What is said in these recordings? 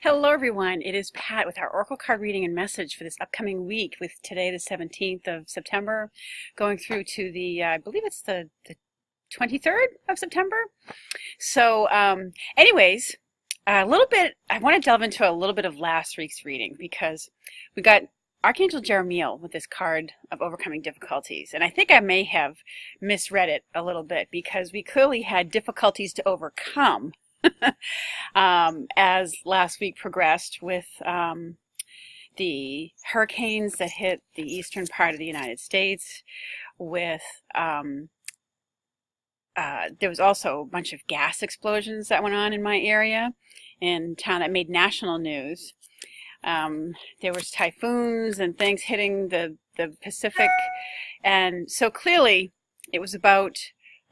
Hello everyone, it is Pat with our Oracle card reading and message for this upcoming week with today the 17th of September going through to the, I believe it's the 23rd of September. So anyways, I want to delve into a little bit of last week's reading because we got Archangel Jeremiel with this card of overcoming difficulties. And I think I may have misread it a little bit because we clearly had difficulties to overcome as last week progressed with the hurricanes that hit the eastern part of the United States, with there was also a bunch of gas explosions that went on in my area in town that made national news. There was typhoons and things hitting the Pacific, and so clearly it was about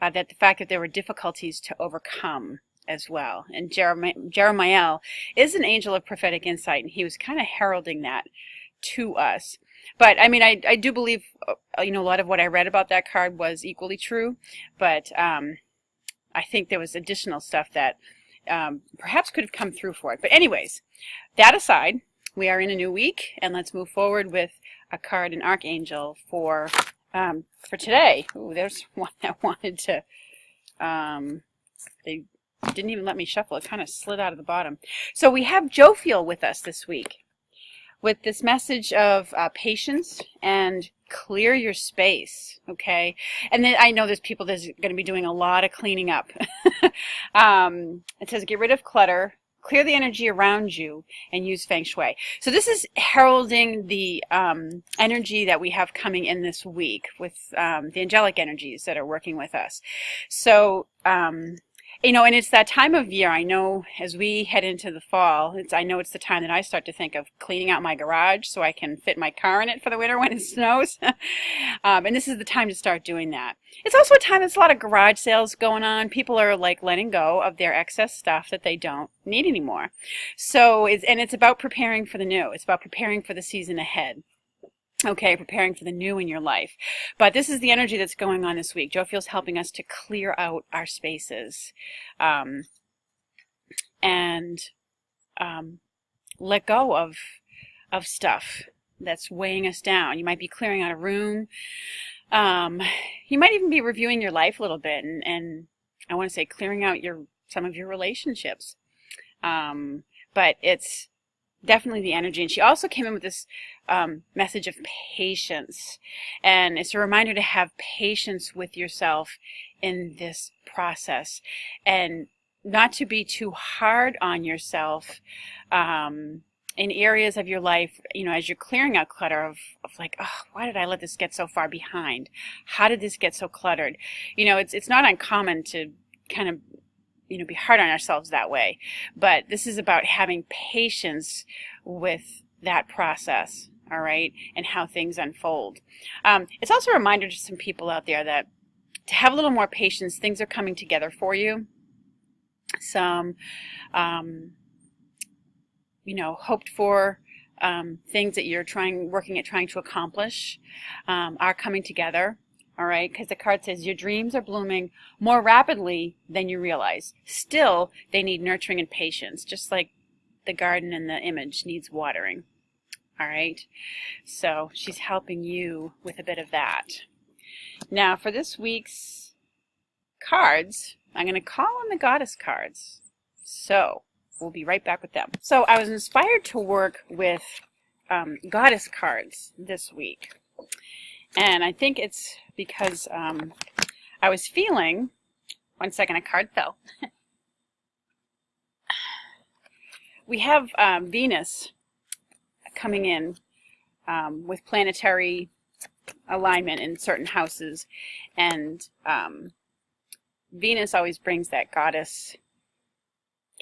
the fact that there were difficulties to overcome as well. And Jeremiel is an angel of prophetic insight, and he was kind of heralding that to us. But I mean, I do believe, a lot of what I read about that card was equally true, but I think there was additional stuff that perhaps could have come through for it. But anyways, that aside, we are in a new week, and let's move forward with a card, an archangel for today. Ooh, there's one that wanted to, they didn't even let me shuffle. It kind of slid out of the bottom. So we have Jophiel with us this week with this message of patience and clear your space, okay? And then I know there's people that's going to be doing a lot of cleaning up. It says get rid of clutter, clear the energy around you, and use feng shui. So this is heralding the energy that we have coming in this week with the angelic energies that are working with us. So and it's that time of year. I know as we head into the fall, I know it's the time that I start to think of cleaning out my garage so I can fit my car in it for the winter when it snows. And this is the time to start doing that. It's also a time there's a lot of garage sales going on. People are like letting go of their excess stuff that they don't need anymore. So it's about preparing for the new. It's about preparing for the season ahead. Okay, preparing for the new in your life. But this is the energy that's going on this week. Jophiel's helping us to clear out our spaces and let go of stuff that's weighing us down. You might be clearing out a room. You might even be reviewing your life a little bit, and I want to say clearing out some of your relationships. But it's definitely the energy. And she also came in with this message of patience, and it's a reminder to have patience with yourself in this process and not to be too hard on yourself in areas of your life, as you're clearing out clutter of like, oh, why did I let this get so far behind? How did this get so cluttered? It's not uncommon to kind of be hard on ourselves that way. But this is about having patience with that process, all right, and how things unfold. It's also a reminder to some people out there that to have a little more patience, things are coming together for you. Some, hoped for things that you're working at trying to accomplish are coming together. All right, because the card says your dreams are blooming more rapidly than you realize. Still, they need nurturing and patience, just like the garden in the image needs watering. All right, so she's helping you with a bit of that. Now, for this week's cards, I'm going to call on the Goddess cards. So we'll be right back with them. So I was inspired to work with Goddess cards this week. And I think it's because I was feeling, one second, a card fell. We have Venus coming in with planetary alignment in certain houses. And Venus always brings that goddess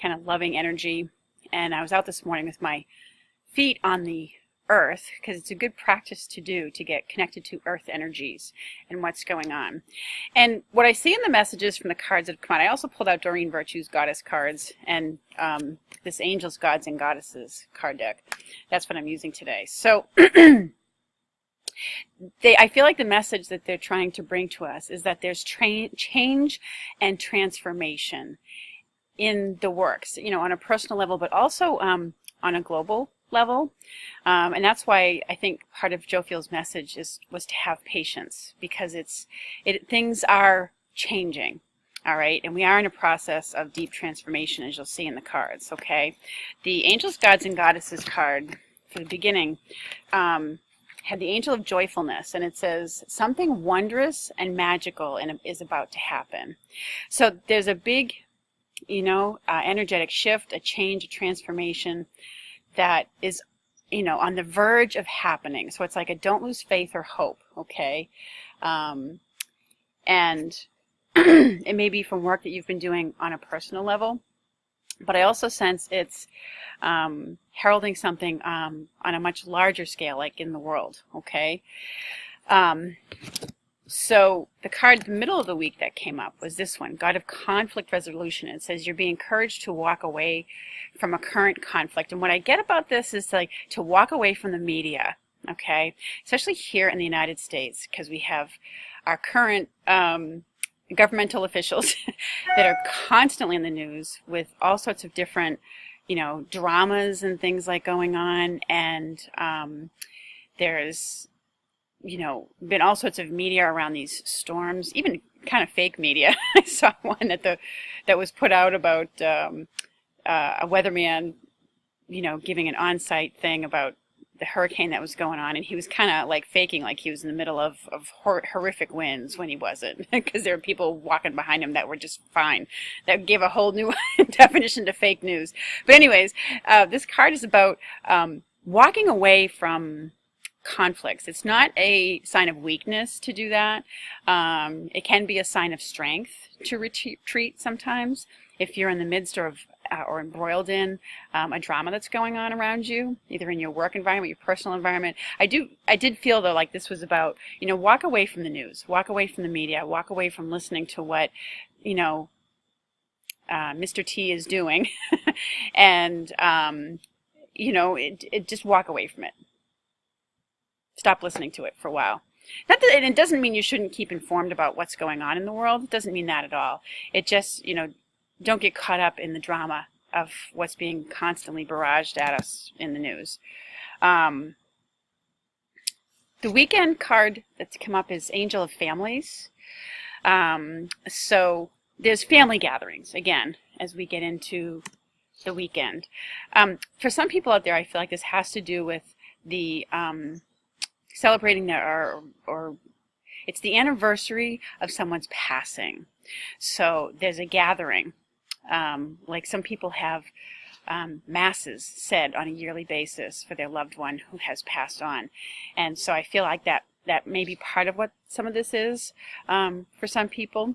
kind of loving energy. And I was out this morning with my feet on the earth, because it's a good practice to do to get connected to earth energies and what's going on. And what I see in the messages from the cards that have come out, I also pulled out Doreen Virtue's Goddess cards and this Angels, Gods, and Goddesses card deck. That's what I'm using today. So I feel like the message that they're trying to bring to us is that there's change and transformation. in the works, you know, on a personal level, but also on a global level. And that's why I think part of Joe Field's message was to have patience, because things are changing. All right, and we are in a process of deep transformation, as you'll see in the cards, okay? The Angels, Gods, and Goddesses card for the beginning had the Angel of Joyfulness, and it says, something wondrous and magical is about to happen. So there's a big, you know, energetic shift, a change, a transformation that is, you know, on the verge of happening. So it's like a don't lose faith or hope, okay? And it may be from work that you've been doing on a personal level, but I also sense it's heralding something on a much larger scale, like in the world, okay? So the card in the middle of the week that came up was this one, God of Conflict Resolution. It says you're being encouraged to walk away from a current conflict. And what I get about this is like to walk away from the media, okay? Especially here in the United States, because we have our current governmental officials that are constantly in the news with all sorts of different, you know, dramas and things like going on, and there's, you know, been all sorts of media around these storms, even kind of fake media. I saw one that was put out about a weatherman, you know, giving an on-site thing about the hurricane that was going on, and he was kind of like faking like he was in the middle of horrific winds when he wasn't, because there were people walking behind him that were just fine. That gave a whole new definition to fake news. But anyways, this card is about walking away from conflicts. It's not a sign of weakness to do that. It can be a sign of strength to retreat sometimes if you're in the midst of or embroiled in a drama that's going on around you, either in your work environment, your personal environment. I did feel though like this was about, you know, walk away from the news, walk away from the media, walk away from listening to what, you know, Mr. T is doing, and you know, just walk away from it. Stop listening to it for a while. Not that, and it doesn't mean you shouldn't keep informed about what's going on in the world. It doesn't mean that at all. It just, you know, don't get caught up in the drama of what's being constantly barraged at us in the news. The weekend card that's come up is Angel of Families. So there's family gatherings, again, as we get into the weekend. For some people out there, I feel like this has to do with the celebrating their, or it's the anniversary of someone's passing. So there's a gathering. Like some people have masses said on a yearly basis for their loved one who has passed on. And so I feel like that may be part of what some of this is for some people.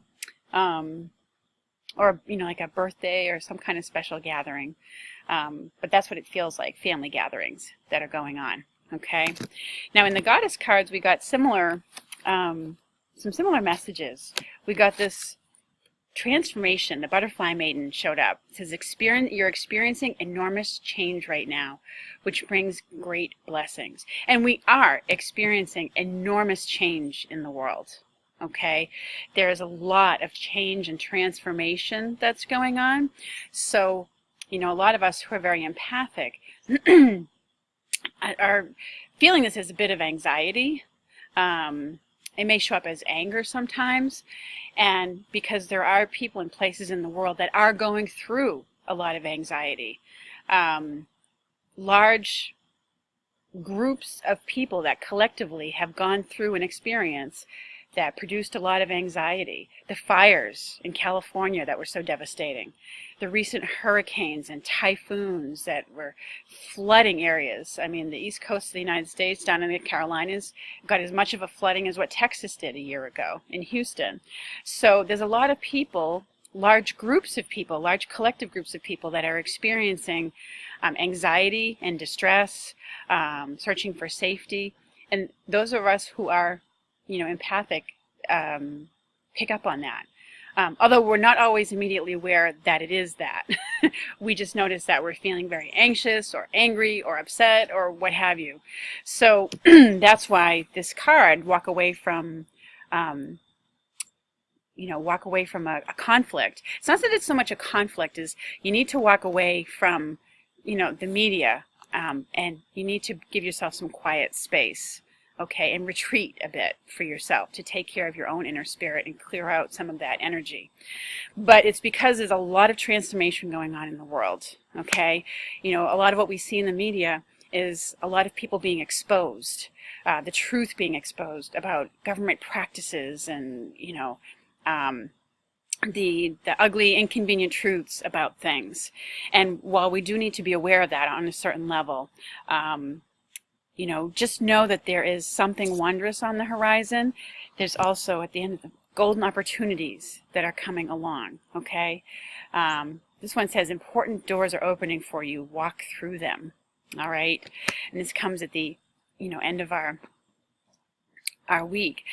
Or, you know, like a birthday or some kind of special gathering. But that's what it feels like, family gatherings that are going on. Okay. Now in the Goddess cards, we got similar, some similar messages. We got this transformation. The Butterfly Maiden showed up. It says, you're experiencing enormous change right now, which brings great blessings. And we are experiencing enormous change in the world. Okay. There's a lot of change and transformation that's going on. So, you know, a lot of us who are very empathic are feeling this as a bit of anxiety. It may show up as anger sometimes, and because there are people and places in the world that are going through a lot of anxiety. Large groups of people that collectively have gone through an experience that produced a lot of anxiety. The fires in California that were so devastating. The recent hurricanes and typhoons that were flooding areas. I mean, the east coast of the United States, down in the Carolinas, got as much of a flooding as what Texas did a year ago in Houston. So there's a lot of people, large groups of people, large collective groups of people that are experiencing anxiety and distress, searching for safety. And those of us who are, you know, empathic, pick up on that. Although we're not always immediately aware that it is that. We just notice that we're feeling very anxious or angry or upset or what have you. So that's why this card, walk away from walk away from a conflict. It's not that it's so much a conflict as you need to walk away from, the media, and you need to give yourself some quiet space, okay, and retreat a bit for yourself to take care of your own inner spirit and clear out some of that energy. But it's because there's a lot of transformation going on in the world, okay? A lot of what we see in the media is a lot of people being exposed, the truth being exposed about government practices and, the ugly, inconvenient truths about things. And while we do need to be aware of that on a certain level, just know that there is something wondrous on the horizon. There's also, at the end of the golden opportunities that are coming along, okay? This one says, important doors are opening for you. Walk through them, all right? And this comes at the, end of our week.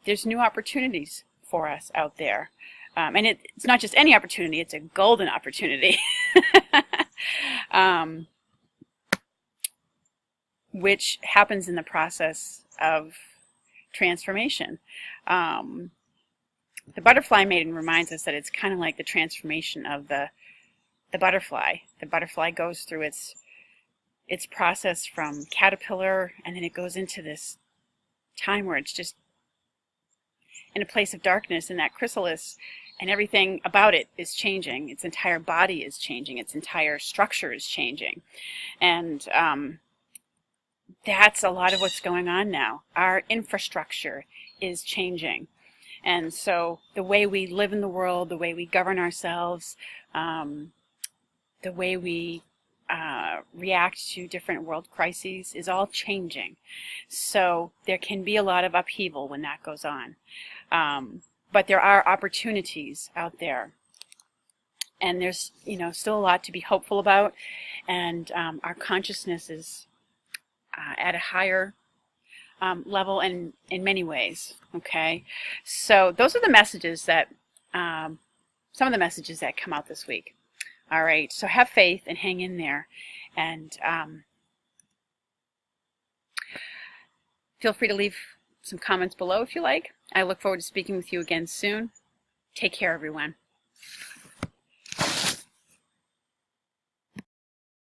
There's new opportunities for us out there. And it's not just any opportunity, it's a golden opportunity. Which happens in the process of transformation. The butterfly maiden reminds us that it's kind of like the transformation of the butterfly. The butterfly goes through its process from caterpillar, and then it goes into this time where it's just in a place of darkness in that chrysalis, and everything about it is changing. Its entire body is changing. Its entire structure is changing. And that's a lot of what's going on now. Our infrastructure is changing. And so the way we live in the world, the way we govern ourselves, the way we react to different world crises is all changing. So there can be a lot of upheaval when that goes on. But there are opportunities out there. And there's, still a lot to be hopeful about. And our consciousness is at a higher level and in many ways, okay? So those are the messages that, some of the messages that come out this week. All right, so have faith and hang in there. And feel free to leave some comments below if you like. I look forward to speaking with you again soon. Take care, everyone.